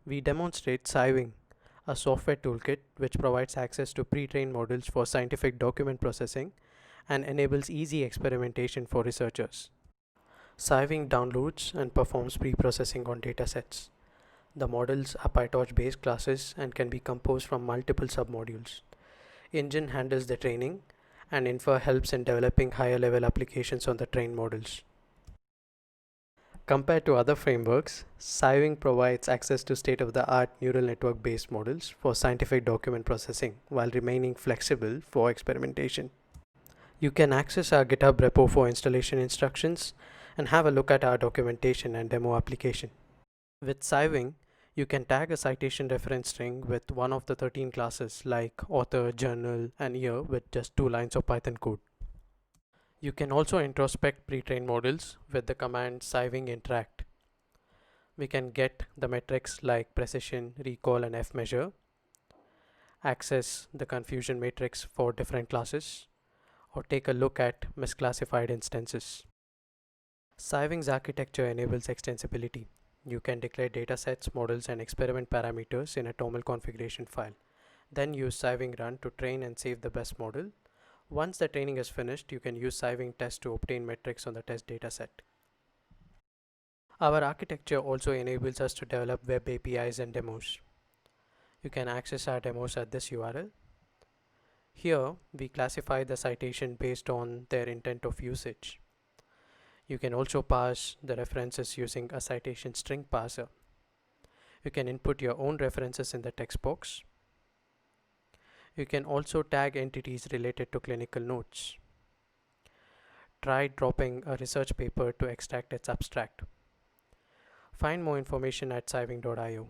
we demonstrate SciWING, a software toolkit which provides access to pre-trained models for scientific document processing and enables easy experimentation for researchers. SciWING downloads and performs pre-processing on datasets. The models are PyTorch-based classes and can be composed from multiple submodules. Engine handles the training, and Infer helps in developing higher-level applications on the trained models. Compared to other frameworks, SciWING provides access to state-of-the-art neural network-based models for scientific document processing while remaining flexible for experimentation. You can access our GitHub repo for installation instructions and have a look at our documentation and demo application. With SciWING, you can tag a citation reference string with one of the 13 classes like author, journal, and year with just 2 lines of Python code. You can also introspect pre-trained models with the command SciWING interact. We can get the metrics like precision, recall, and F-measure, access the confusion matrix for different classes, or take a look at misclassified instances. SciWING's architecture enables extensibility. You can declare datasets, models, and experiment parameters in a TOML configuration file. Then use SciWING run to train and save the best model. Once the training is finished, you can use SciWING test to obtain metrics on the test dataset. Our architecture also enables us to develop web APIs and demos. You can access our demos at this URL. Here, we classify the citation based on their intent of usage. You can also parse the references using a citation string parser. You can input your own references in the text box. You can also tag entities related to clinical notes. Try dropping a research paper to extract its abstract. Find more information at sciwing.io.